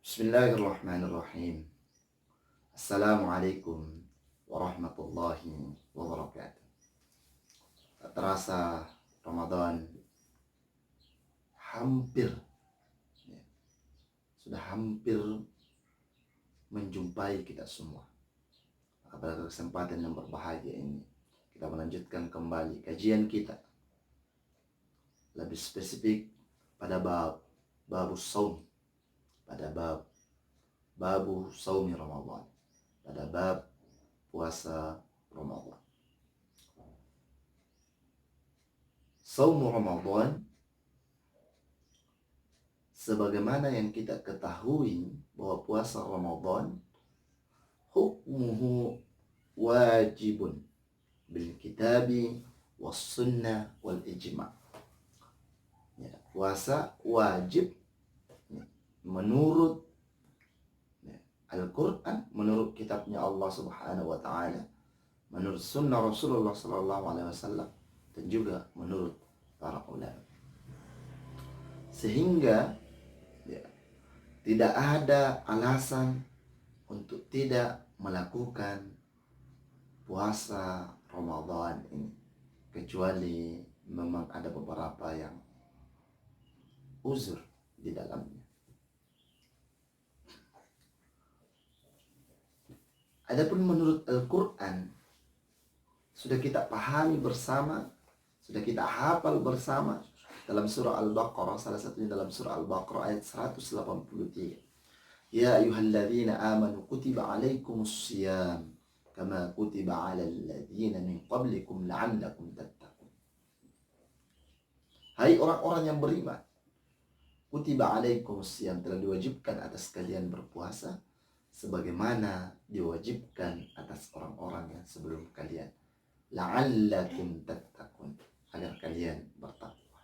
Bismillahirrahmanirrahim. Assalamualaikum warahmatullahi wabarakatuh. Tak terasa Ramadan hampir sudah hampir menjumpai kita semua. Maka pada kesempatan yang berbahagia ini kita melanjutkan kembali kajian kita, lebih spesifik pada babu saum, pada babu saumi Ramadan, pada bab puasa Ramadan. Saum Ramadan, sebagaimana yang kita ketahui bahwa puasa Ramadan hukmuhu wajibun bil kitabi was sunnah wal ijma'. Ya, puasa wajib menurut Al-Quran, menurut kitabnya Allah Subhanahu wa Ta'ala, menurut sunnah Rasulullah Sallallahu Alaihi Wasallam, dan juga menurut para ulama. Sehingga tidak ada alasan untuk tidak melakukan puasa Ramadan ini, kecuali memang ada beberapa yang uzur di dalamnya. Adapun menurut Al-Quran, sudah kita pahami bersama, sudah kita hafal bersama dalam surah Al-Baqarah, salah satunya dalam surah Al-Baqarah ayat 183. Ya ayyuhalladzina amanu kutiba alaikumus siyam kama kutiba alal ladzina min qablikum la'allakum tattaqun. Hai orang-orang yang beriman, kutiba alaikumus siyam, telah diwajibkan atas kalian berpuasa sebagaimana diwajibkan atas orang-orang yang sebelum kalian, la'allakum tattaqun, agar kalian bertakwa.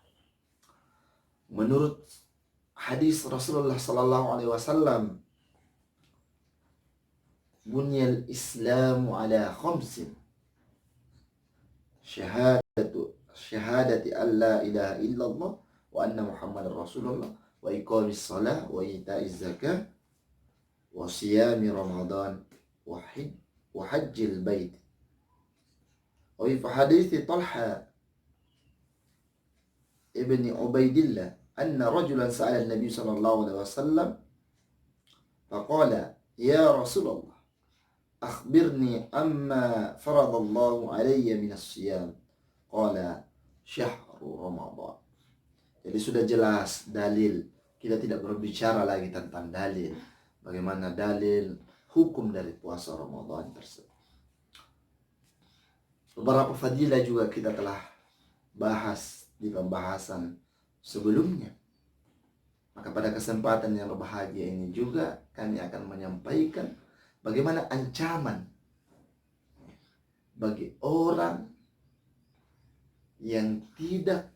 Menurut hadis Rasulullah sallallahu alaihi wasallam, bunyal islamu ala khamsin, syahadati an la ilaha illallah wa anna muhammadar rasulullah wa iqamis salah wa ita'iz zakah wa siyami Ramadan wa hajjil bait. Wa fi hadits Talha ibn Ubaidillah anna rajulan sa'ala an-nabiy sallallahu alaihi wasallam faqala ya Rasulullah akhbirni amma faradallahu alayya min as-siyam, qala syahru Ramadan. Jadi sudah jelas dalil, kita tidak berbicara lagi tentang dalil, bagaimana dalil hukum dari puasa Ramadan tersebut. Beberapa fadilah juga kita telah bahas di pembahasan sebelumnya. Maka pada kesempatan yang berbahagia ini juga kami akan menyampaikan bagaimana ancaman bagi orang yang tidak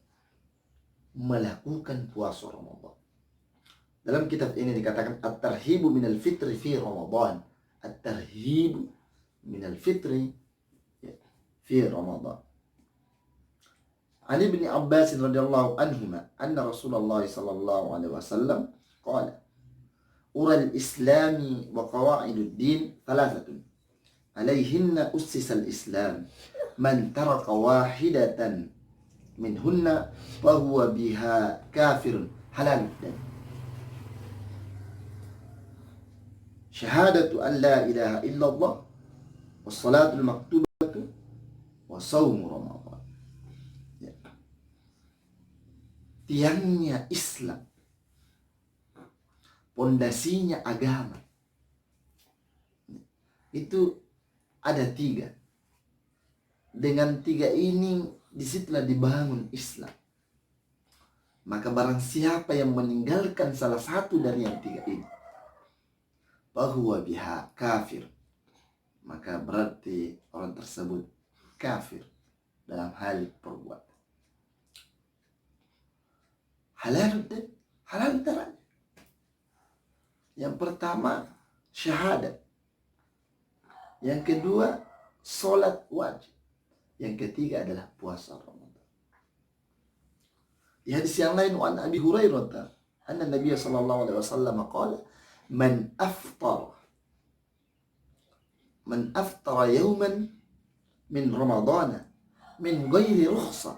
melakukan puasa Ramadan. Dalam kitab ini dikatakan at-tarhibu minal fitri fi Ramadan. At-tarhibu minal fitri fi Ramadan. Ali bin Abbas radhiyallahu anhuma anna Rasulullah sallallahu alaihi wasallam qala ural islami wa qawaidud din thalathatun alaihinna ussisa al-islam man taraka wahidatan minhunna fa huwa biha kafirun halal. Syahadatu an la ilaha illallah was salatul maktubatu wa saumu Ramadan. Tiangnya Islam, pondasinya agama, itu ada 3. Dengan 3 ini disitulah dibangun Islam. Maka barang siapa yang meninggalkan salah satu dari yang 3 ini, bahwa biha kafir, maka berarti orang tersebut kafir dalam hal perbuatan. Halal darahnya. Yang pertama syahadat, yang kedua solat wajib, yang ketiga adalah puasa Ramadan. Di hadis yang lain, wa an Abi Hurairah anna Nabiy sallallahu alaihi wasallam qala man aftara yawman min Ramadana min ghairi rukhsah.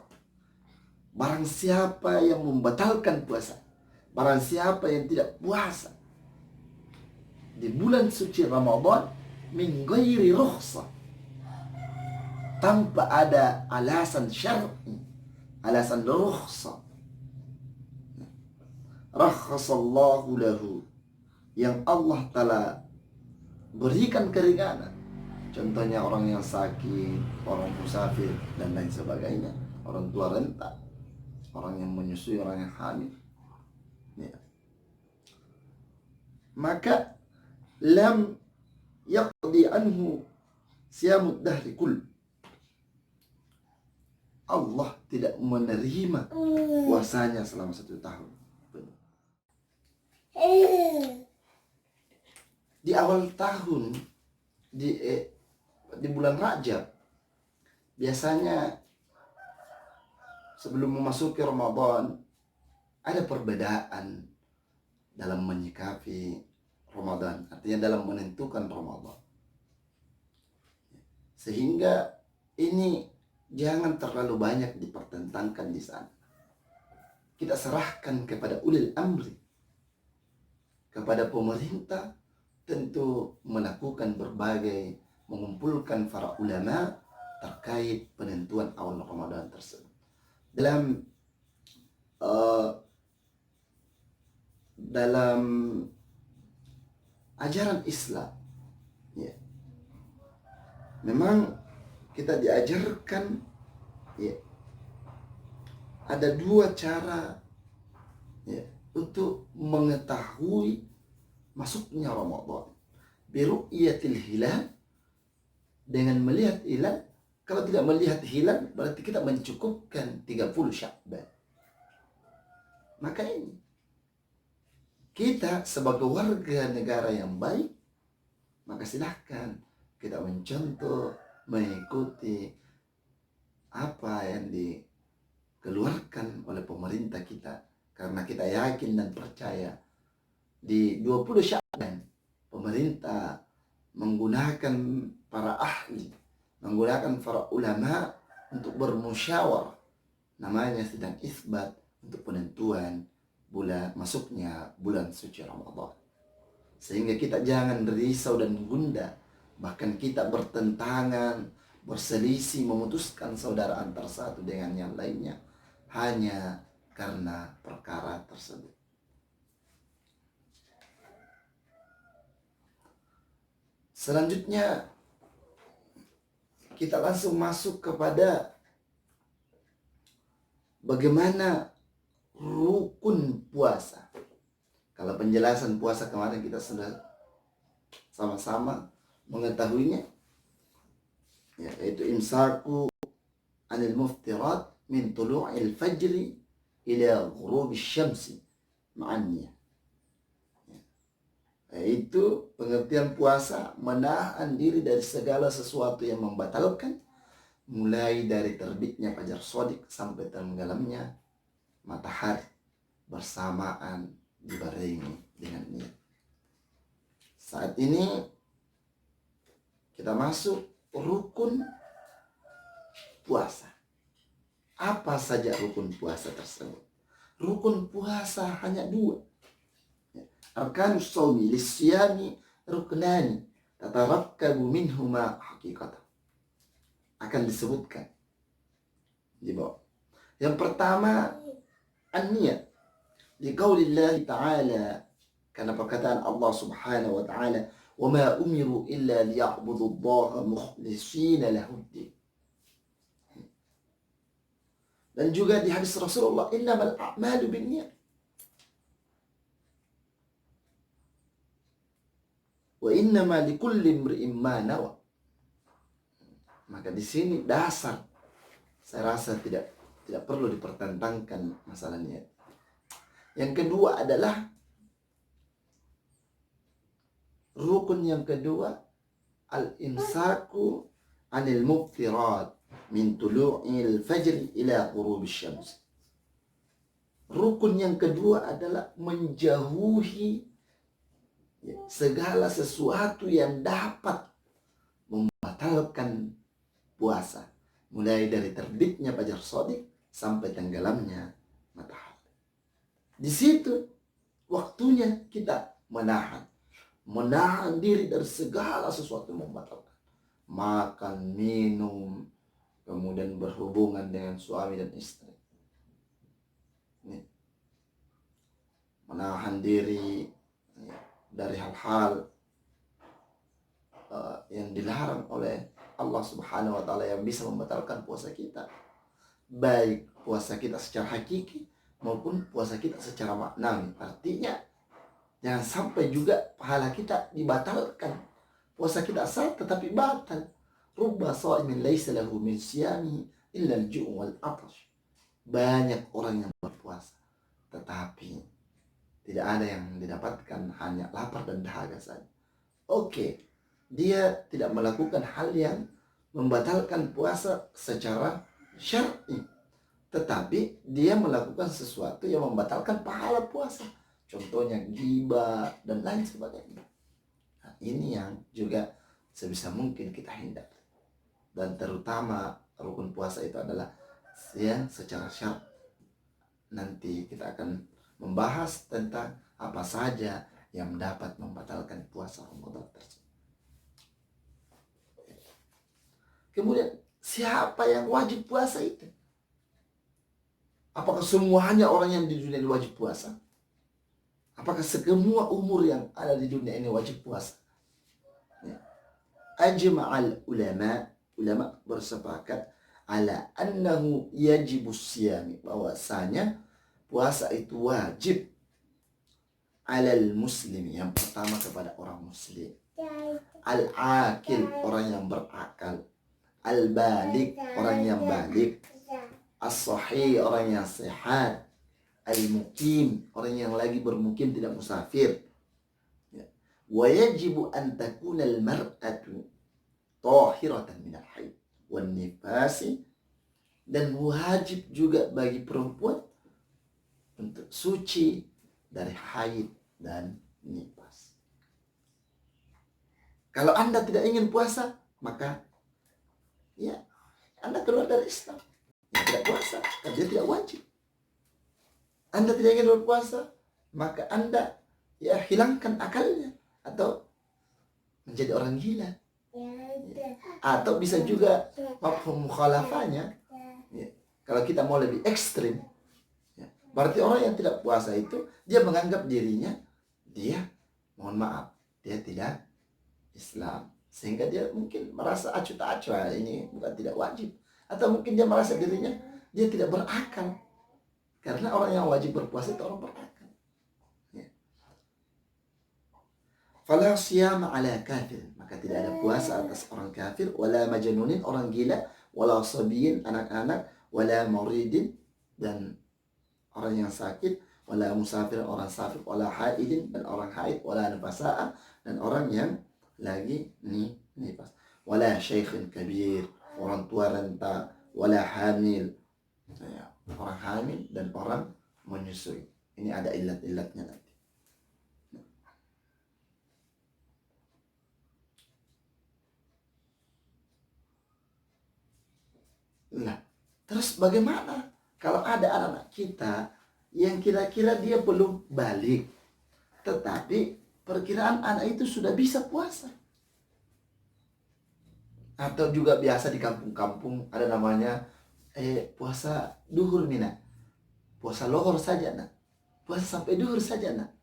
Barang siapa yang membatalkan puasa, barang siapa yang tidak puasa di bulan suci Ramadan min ghairi rukhsah, tanpa ada alasan syar'i, alasan rukhsah. Rakhasallahu lahu, yang Allah Ta'ala berikan keringanan. Contohnya orang yang sakit, orang musafir, dan lain sebagainya, orang tua renta, orang yang menyusui, orang yang hamil, ya. Maka lam yaqdi anhu siyamud dahri kull, Allah tidak menerima puasanya selama 1 tahun. Di awal tahun, di bulan Rajab, biasanya sebelum memasuki Ramadan ada perbedaan dalam menyikapi Ramadan, artinya dalam menentukan Ramadan. Sehingga ini jangan terlalu banyak dipertentangkan di sana. Kita serahkan kepada ulil amri, kepada pemerintah, tentu melakukan berbagai, mengumpulkan para ulama terkait penentuan awal Ramadan tersebut. Dalam ajaran Islam, ya, memang kita diajarkan, ya, ada 2 cara, ya, untuk mengetahui masuknya Ramadan. Biru'yatil hilal, dengan melihat hilal. Kalau tidak melihat hilal, berarti kita mencukupkan 30 Sya'ban. Maka ini, kita sebagai warga negara yang baik, maka silahkan kita mencontoh, mengikuti apa yang dikeluarkan oleh pemerintah kita. Karena kita yakin dan percaya di 20 Sya'ban pemerintah menggunakan para ahli, menggunakan para ulama untuk bermusyawarah. Namanya sedang isbat untuk penentuan masuknya bulan suci Ramadan. Sehingga kita jangan risau dan gundah, bahkan kita bertentangan, berselisih, memutuskan saudara antar satu dengan yang lainnya hanya karena perkara tersebut. Selanjutnya kita langsung masuk kepada bagaimana rukun puasa. Kalau penjelasan puasa kemarin kita sudah sama-sama mengetahuinya, ya, yaitu imsaku anil muftirat min tulu'il fajri ila ghurubi syamsi ma'annya. Yaitu pengertian puasa menahan diri dari segala sesuatu yang membatalkan, mulai dari terbitnya fajar shadiq sampai tenggelamnya matahari, bersamaan dibarengi dengan niat. Saat ini kita masuk rukun puasa. Apa saja rukun puasa tersebut? Rukun puasa hanya 2. Arkanus shaumi lisyami ruknani tatarakkabu minhuma haqiqatan. Akan disebutkan di bawah. Yang pertama, an-niyat. Liqaulillahi ta'ala, karena perkataan Allah Subhanahu wa ta'ala, "Wa ma umiru illa liya'budullaha mukhlishina lahuddin." Dan juga di hadis Rasulullah, "Innamal a'malu binniyat." Wa innama likulli imri'in ma nawa. Maka di sini dasar, saya rasa tidak perlu dipertentangkan masalah niat. Yang kedua adalah rukun yang kedua, al-imsaku anil muftirat min tulu'il fajr ila ghurubi syams. Rukun yang kedua adalah menjauhi Ya, segala sesuatu yang dapat membatalkan puasa, mulai dari terbitnya fajar shadiq sampai tenggelamnya matahari. Di situ waktunya kita menahan diri dari segala sesuatu yang membatalkan. Makan, minum, kemudian berhubungan dengan suami dan istri. Menahan diri dari hal-hal yang dilarang oleh Allah Subhanahu wa taala yang bisa membatalkan puasa kita. Baik puasa kita secara hakiki maupun puasa kita secara maknawi. Artinya jangan sampai juga pahala kita dibatalkan. Puasa kita sah tetapi batal. Rubba sha'imin laisa lahu min siyami illa al-ju' wal 'atash. Banyak orang yang berpuasa tetapi tidak ada yang didapatkan, hanya lapar dan dahaga saja. Oke, dia tidak melakukan hal yang membatalkan puasa secara syar'i, tetapi dia melakukan sesuatu yang membatalkan pahala puasa. Contohnya ghibah dan lain sebagainya. Nah, ini yang juga sebisa mungkin kita hindari. Dan terutama rukun puasa itu adalah yang secara syar'i. Nanti kita akan membahas tentang apa saja yang dapat membatalkan puasa Ramadan tersebut. Kemudian siapa yang wajib puasa itu? Apakah semuanya orang yang di dunia ini wajib puasa? Apakah semua umur yang ada di dunia ini wajib puasa? Ajma'al ulama bersepakat ala annahu yajibus siyami, bahwasanya puasa itu wajib alal muslim, yang pertama kepada orang muslim, al-akil, orang yang berakal, al-balik, orang yang balik, as-sahih, orang yang sehat, al-mukim, orang yang lagi bermukim tidak musafir. Wa yajibu an takuna al-mar'atu tahiratan min al-haid wan nifasi, dan wajib juga bagi perempuan untuk suci dari haid dan nifas. Kalau Anda tidak ingin puasa, maka ya Anda keluar dari Islam. Ya, tidak puasa, karena dia tidak wajib. Anda tidak ingin berpuasa, maka Anda ya hilangkan akalnya atau menjadi orang gila. Ya. Atau bisa juga mafhum mukhalafahnya. Ya. Kalau kita mau lebih ekstrim, berarti orang yang tidak puasa itu dia menganggap dirinya, dia mohon maaf, dia tidak Islam, sehingga dia mungkin merasa acuh tak acuh, ini bukan tidak wajib, atau mungkin dia merasa dirinya dia tidak berakal, karena orang yang wajib berpuasa itu orang berakal. Fala siyama ala kafir, maka tidak ada puasa atas orang kafir, wala majnunin, orang gila, wala sabiyin, anak-anak, wala muridin, dan orang yang sakit, wala musafir, orang safir, wala haidin, dan orang haid, wala nifasa'ah, dan orang yang lagi nifas, wala syaikhin kabir, orang tua renta, wala hamil, ya, orang hamil dan orang menyusui. Ini ada ilat-ilatnya nanti. Nah, terus bagaimana kalau ada anak kita yang kira-kira dia belum balik, tetapi perkiraan anak itu sudah bisa puasa? Atau juga biasa di kampung-kampung ada namanya puasa duhur mina, puasa lohor saja nak, puasa sampai duhur saja nak.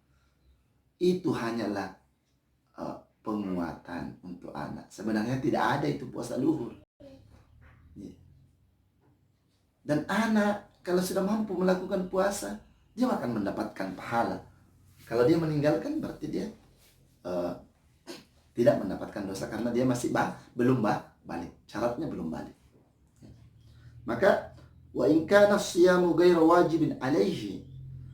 Itu hanyalah penguatan untuk anak. Sebenarnya tidak ada itu puasa duhur. Dan anak kalau sudah mampu melakukan puasa, dia akan mendapatkan pahala. Kalau dia meninggalkan, berarti dia tidak mendapatkan dosa, karena dia masih belum balik. Syaratnya belum balik. Maka wa in kana siyamu ghairu wajibin alaihi,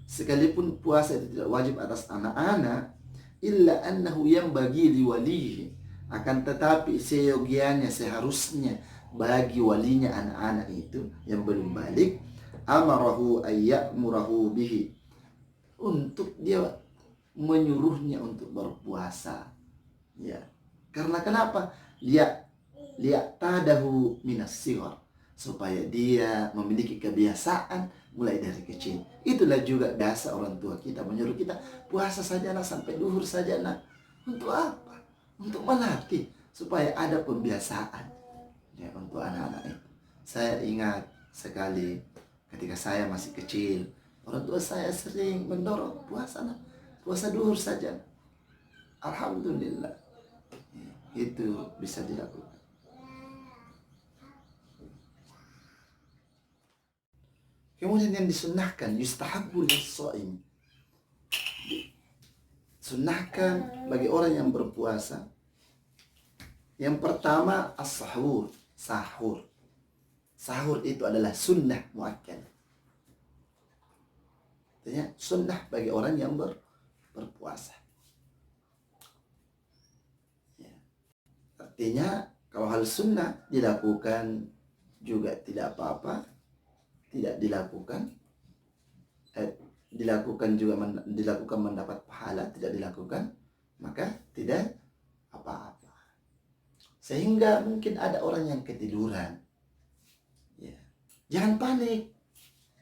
sekalipun puasa itu tidak wajib atas anak-anak, illa annahu yanbaghi liwalihi, akan tetapi seyogianya, seharusnya bagi walinya anak-anak itu yang belum balik, amarahu ayyamurahu bihi, untuk dia menyuruhnya untuk berpuasa. Ya. Karena kenapa? Lihat tadahu minas sighar, supaya dia memiliki kebiasaan mulai dari kecil. Itulah juga biasa orang tua kita menyuruh kita puasa saja nak, sampai duhur saja nak. Untuk apa? Untuk melatih supaya ada pembiasaan ya untuk anak-anak itu. Saya ingat sekali ketika saya masih kecil, orang tua saya sering mendorong puasa nak, puasa duhur saja. Alhamdulillah, itu bisa dilakukan. Kemudian yang disunnahkan, yustahabbu lis-shaim, sunnahkan bagi orang yang berpuasa. Yang pertama as-sahur, sahur. Sahur itu adalah sunnah muakkad. Artinya sunnah bagi orang yang berpuasa. Ya. Artinya kalau hal sunnah dilakukan juga tidak apa-apa, tidak dilakukan dilakukan mendapat pahala, tidak dilakukan maka tidak apa-apa. Sehingga mungkin ada orang yang ketiduran. Ya. Jangan panik.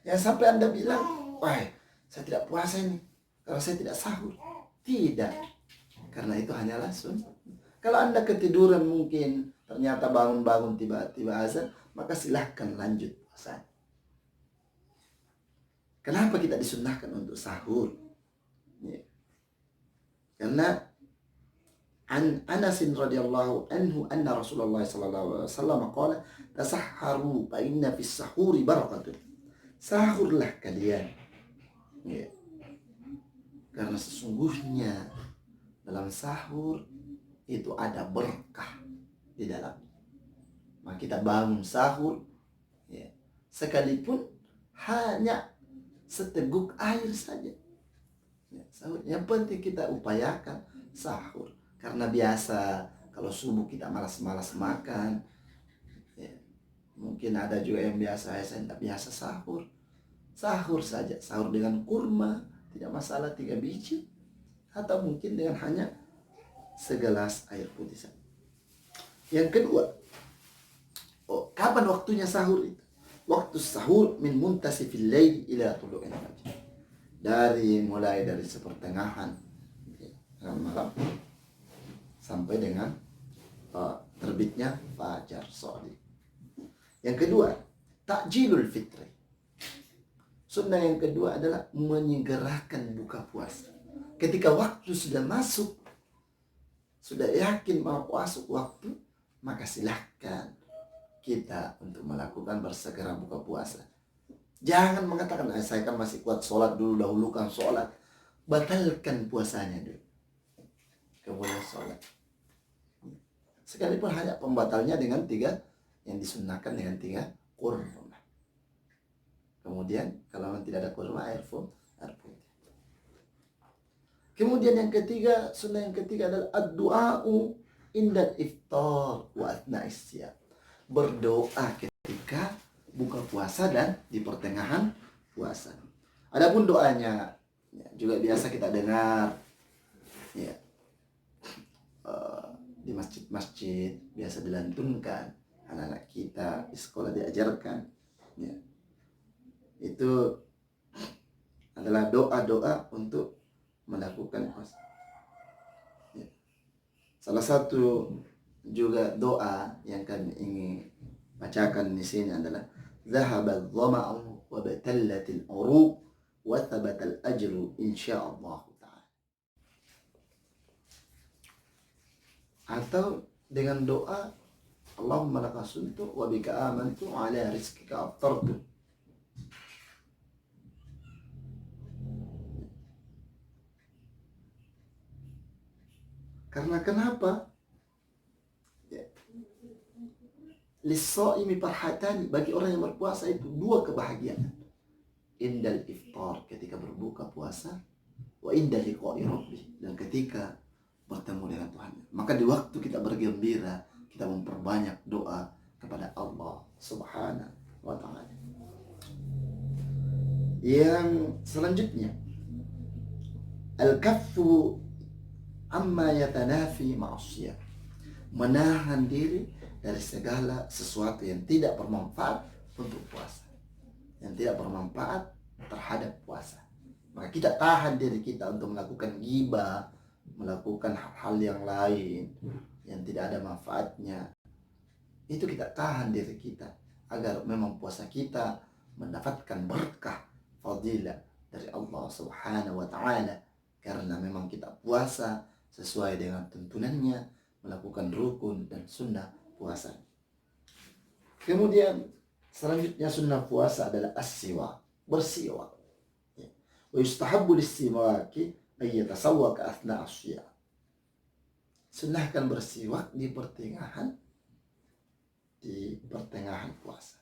Jangan sampai Anda bilang, wah, saya tidak puasa ini kalau saya tidak sahur. Tidak. Karena itu hanyalah sunnah. Kalau Anda ketiduran mungkin ternyata bangun-bangun tiba-tiba azan, maka silahkan lanjut puasa. Kenapa kita disunnahkan untuk sahur? Ya. Karena an Anas radhiyallahu anhu anna Rasulullah sallallahu alaihi wasallam qala tasahharu fa inna fis sahuri barakatun. Sahurlah kalian. Ya. Karena sesungguhnya dalam sahur itu ada berkah di dalam. Maka kita bangun sahur ya, sekalipun hanya seteguk air saja. Ya, sahur. Yang penting kita upayakan sahur. Karena biasa kalau subuh kita malas-malas makan. Ya, mungkin ada juga yang biasa, saya tidak biasa sahur. Sahur saja, sahur dengan kurma, tidak masalah 3 biji. Atau mungkin dengan hanya segelas air putih saja. Yang kedua, kapan waktunya sahur itu? Waktu sahur min muntasifil lail ila tulu'il fajr. Mulai dari sepertengahan malam sampai dengan terbitnya fajar shadiq. Yang kedua, takjilul fitri. Sunnah yang kedua adalah menyegerakan buka puasa. Ketika waktu sudah masuk, sudah yakin mau masuk waktu, maka silahkan kita untuk melakukan bersegera buka puasa. Jangan mengatakan, saya kan masih kuat sholat dulu, dahulukan sholat. Batalkan puasanya dulu, kemudian sholat. Sekalipun hanya pembatalnya dengan 3, yang disunnahkan dengan 3 kurma. Kemudian kalau tidak ada kurma, air putih. Kemudian yang ketiga, sunnah yang ketiga adalah ad-du'a'u indal iftar wa athna'is siyam. Berdoa ketika buka puasa dan di pertengahan puasa. Adapun doanya ya, juga biasa kita dengar ya, di masjid-masjid biasa dilantunkan, anak-anak kita di sekolah diajarkan ya. Itu adalah doa-doa untuk melakukan puasa ya. Salah satu juga doa yang kami ingin bacakan di sini adalah dhahaba adh-dhama'u wa batallatil uruq wa thabata al-ajru insyaallah ta'ala. Atau dengan doa Allahumma laka suntu wa bika amantu wa ala rizqika aftartu. Karena kenapa? Lis-shaimi farhatani, bagi orang yang berpuasa itu 2 kebahagiaan. Indal iftar, ketika berbuka puasa, wa indal liqa'i rabbih, dan ketika bertemu dengan Tuhan. Maka di waktu kita bergembira, kita memperbanyak doa kepada Allah Subhanahu wa ta'ala. Yang selanjutnya, Al-kaffu amma yatanafi ma'asiyah, menahan diri dari segala sesuatu yang tidak bermanfaat untuk puasa, yang tidak bermanfaat terhadap puasa. Maka kita tahan diri kita untuk melakukan ghibah, melakukan hal-hal yang lain yang tidak ada manfaatnya. Itu kita tahan diri kita agar memang puasa kita mendapatkan berkah, fadilah dari Allah Subhanahu wa taala, karena memang kita puasa sesuai dengan tuntunannya, melakukan rukun dan sunnah puasa. Kemudian selanjutnya sunnah puasa adalah as-siwak, bersiwak. Wa yustahabbu lis-siwaki ay yatasawwaka athna as-siyam. Sunnahkan bersiwak di pertengahan puasa.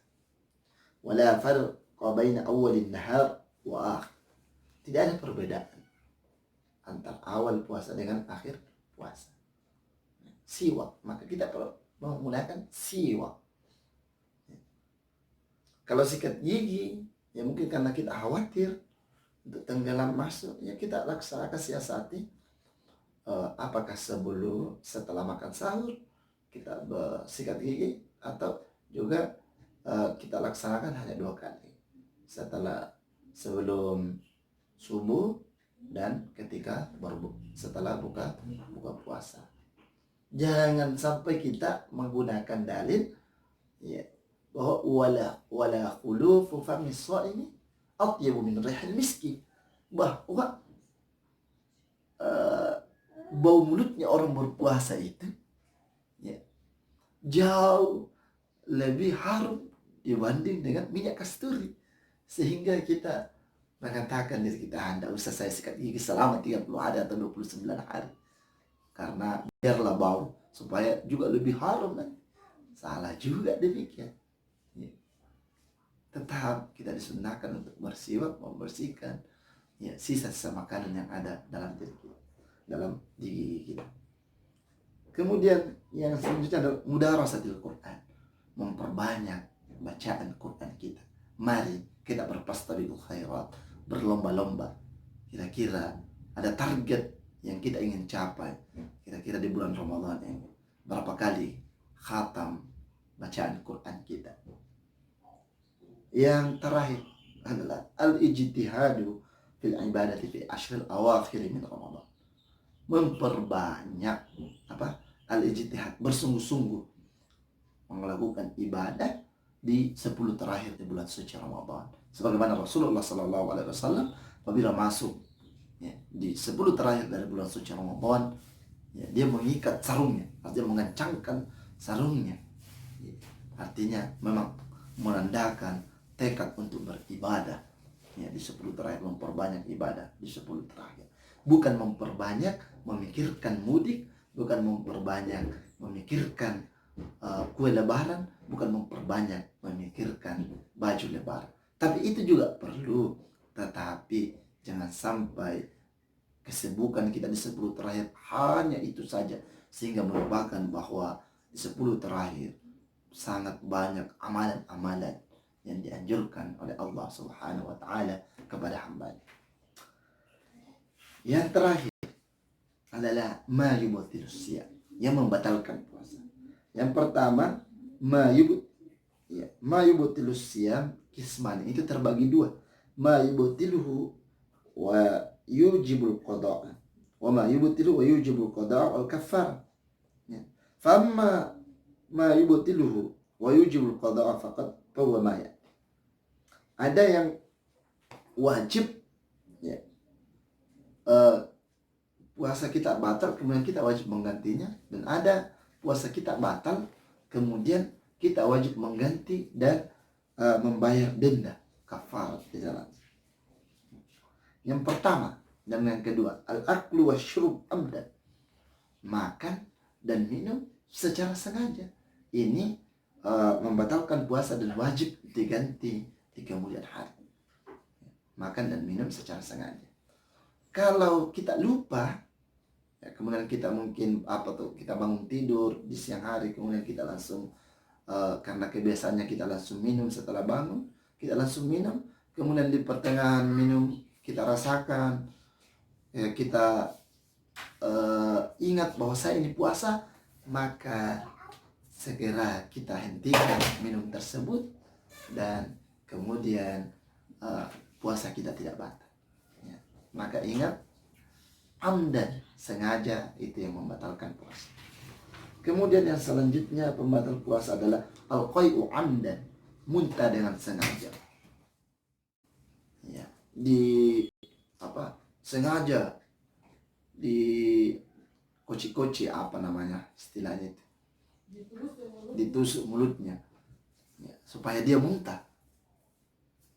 Wala farqa baina awwalin nahar wa akhir. Tidak ada perbedaan antara awal puasa dengan akhir puasa. Siwak, maka kita menggunakan siwak. Kalau sikat gigi, ya mungkin karena kita khawatir untuk tenggelam masuk, ya kita laksanakan siasati. Apakah setelah makan sahur kita bersikat gigi, atau juga kita laksanakan hanya 2 kali, sebelum subuh dan ketika setelah buka puasa. Jangan sampai kita menggunakan dalil ya bahwa wala khulufu fami shaimi atyabu min rihil miski, bahwa bau mulutnya orang berpuasa itu ya jauh lebih harum dibanding dengan minyak kasturi, sehingga kita mengatakan diri kita, tidak usah saya sikat gigi selama 30 hari atau 29 hari karena biarlah bau supaya juga lebih harum kan. Salah juga demikian ya. Tetap kita disunahkan untuk bersiwak, membersihkan ya sisa-sisa makanan yang ada dalam diri kita. Kemudian yang selanjutnya adalah mudarasatil Quran, memperbanyak bacaan Quran kita. Mari kita berfastabiqul khairat, berlomba-lomba. Kira-kira ada target yang kita ingin capai. Kira-kira di bulan Ramadan ini berapa kali khatam bacaan Quran kita. Yang terakhir adalah al-ijtihadu fil ibadati fi ashril awakhir min Ramadan. Memperbanyak al-ijtihad, bersungguh-sungguh melakukan ibadah di 10 terakhir di bulan suci Ramadan. Sebagaimana Rasulullah SAW apabila masuk di 10 terakhir dari bulan suci Ramadan, dia mengikat sarungnya, artinya mengencangkan sarungnya. Artinya memang menandakan tekad untuk beribadah di 10 terakhir, memperbanyak ibadah di 10 terakhir. Bukan memperbanyak memikirkan mudik, bukan memperbanyak memikirkan kue lebaran, bukan memperbanyak memikirkan baju lebaran. Tapi itu juga perlu, tetapi jangan sampai kesibukan kita di 10 terakhir hanya itu saja, sehingga melupakan bahwa di 10 terakhir sangat banyak amalan-amalan yang dianjurkan oleh Allah Subhanahu wa taala kepada hamba-Nya. Yang terakhir adalah ma yubtilus siyam, yang membatalkan puasa. Yang pertama ma yubtilus siyam kisman, itu terbagi 2. Ma yubtiluhu wa yujibul qada', wa ma yubtiluhu wa yujibul qada' wal kaffar. Famma ma yubtiluhu wa yujibul qada' faqat huwa ma ya. Ada yang wajib puasa kita batal kemudian kita wajib menggantinya, dan ada puasa kita batal kemudian kita wajib mengganti dan membayar denda kafarat di jalan. Yang pertama dan yang kedua, al-aklu wasyurub amdan, makan dan minum secara sengaja. Ini membatalkan puasa dan wajib diganti di kemudian hari. Makan dan minum secara sengaja. Kalau kita lupa, kemudian kita mungkin kita bangun tidur di siang hari, kemudian kita langsung karena kebiasaannya kita langsung minum setelah bangun, kita langsung minum, kemudian di pertengahan minum kita rasakan kita ingat bahwa saya ini puasa, maka segera kita hentikan minum tersebut dan kemudian puasa kita tidak batal. Ya. Maka ingat, amdan, sengaja, itu yang membatalkan puasa. Kemudian yang selanjutnya pembatal puasa adalah al-qai'u amdan, muntah dengan sengaja. Ya, sengaja di koci-koci, apa namanya istilahnya itu, ditusuk mulutnya, ya, supaya dia muntah,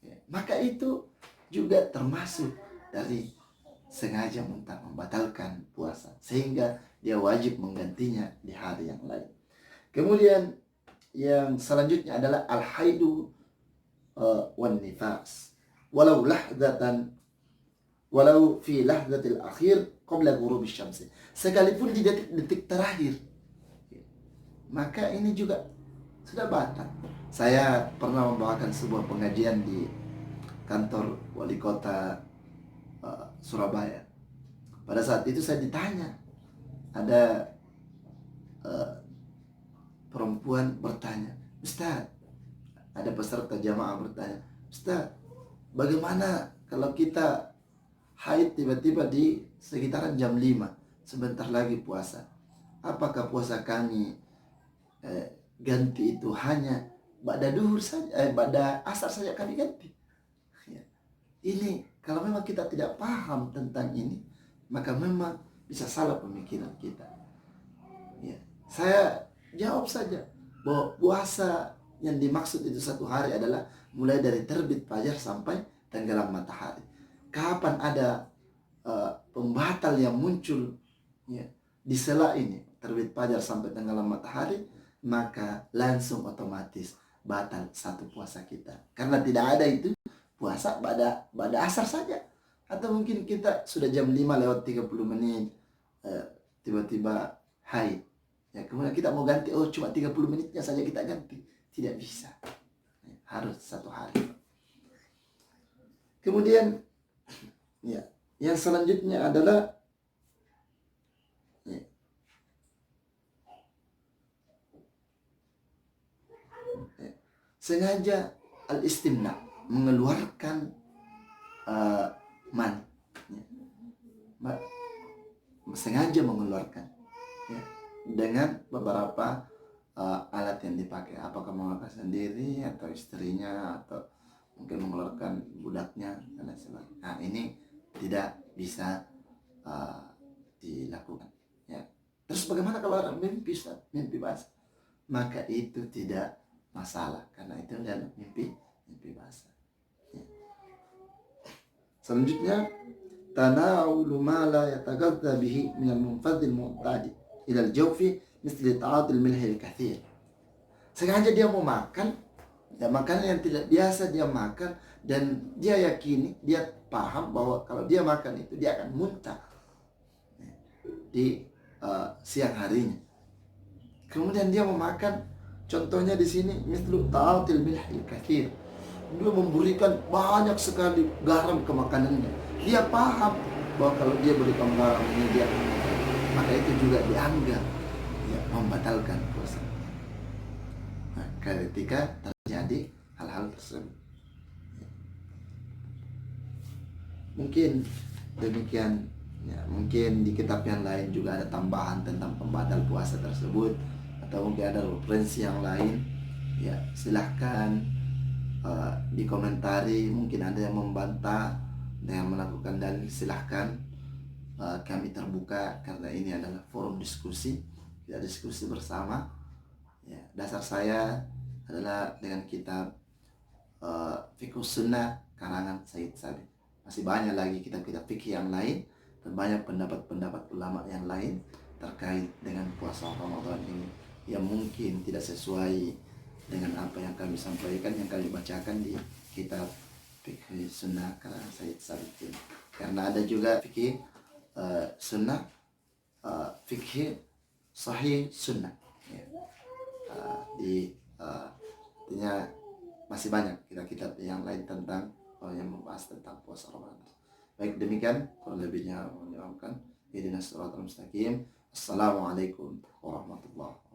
ya, maka itu juga termasuk dari sengaja muntah, membatalkan puasa, sehingga dia wajib menggantinya di hari yang lain. Kemudian yang selanjutnya adalah al-haidu wan nifas walau fi lahdatil akhir qabla ghurubi syamsi, sekalipun di detik-detik terakhir, maka ini juga sudah batal. Saya pernah membawakan sebuah pengajian di kantor wali kota Surabaya. Pada saat itu saya ditanya, ada perempuan bertanya, Ustaz, ada peserta jamaah bertanya, Ustaz, bagaimana kalau kita haid tiba-tiba di sekitaran jam 5, sebentar lagi puasa, apakah puasa kami ganti itu hanya ba'da duhur saja, ba'da asar saja kami ganti? Ya. Ini kalau memang kita tidak paham tentang ini, maka memang bisa salah pemikiran kita. Ya. Saya jawab saja bahwa puasa yang dimaksud itu satu hari adalah mulai dari terbit fajar sampai tenggelam matahari. Kapan ada pembatal yang muncul, ya, di sela ini, terbit fajar sampai tenggelam matahari, maka langsung otomatis batal satu puasa kita. Karena tidak ada itu puasa pada asar saja. Atau mungkin kita sudah jam 5 lewat 30 menit tiba-tiba haid. Ya, kemudian kita mau ganti, oh cuma 30 menitnya saja kita ganti. Tidak bisa. Harus satu hari. Kemudian ya, yang selanjutnya adalah sengaja al-istimna, mengeluarkan mani, ya. Sengaja mengeluarkan, ya, dengan beberapa alat yang dipakai, apakah mengeluarkan sendiri atau istrinya atau mungkin mengeluarkan budaknya dan lain sebagainya. Nah, ini tidak bisa dilakukan, ya. Terus bagaimana kalau orang mimpi basah? Maka itu tidak masalah, karena itu adalah mimpi basah. Ya. Selanjutnya, tanawulu ma la yataghadha bihi min al-munfadhil mu'tadi ila al-jawfi misli ta'atul milhi al-kathir. Sengaja dia mau makan, ya, makanan yang tidak biasa dia makan, dan dia yakini, dia paham bahwa kalau dia makan itu dia akan muntah di siang harinya. Kemudian dia mau makan, contohnya di sini mislu ta'atul milhi al-kathir, dia memberikan banyak sekali garam ke makanannya. Dia paham bahwa kalau dia berikan garam ini dia, maka itu juga dianggap, ya, membatalkan puasa. Nah, ketika terjadi hal-hal tersebut, mungkin demikian, ya. Mungkin di kitab yang lain juga ada tambahan tentang pembatal puasa tersebut, atau mungkin ada referensi yang lain, ya silahkan dikomentari. Mungkin ada yang membantah dengan melakukan dalil, silahkan. Kami terbuka karena ini adalah forum diskusi, kita diskusi bersama, ya. Dasar saya adalah dengan kitab Fiqhus Sunnah karangan Said Sabiq. Masih banyak lagi kitab-kitab fikih yang lain dan banyak pendapat-pendapat ulama yang lain terkait dengan puasa Ramadan ini yang mungkin tidak sesuai dengan apa yang kami sampaikan, yang kami bacakan di kitab fikih sunnah karangan Said Sabiq. Karena ada juga fikih sunnah, fikih sahih sunnah, ya. Artinya masih banyak kitab-kitab yang lain tentang yang membahas tentang puasa Ramadan. Baik, demikian kurang lebihnya mohon dimaafkan. Ihdinas siratal mustaqim. Assalamualaikum warahmatullahi wabarakatuh.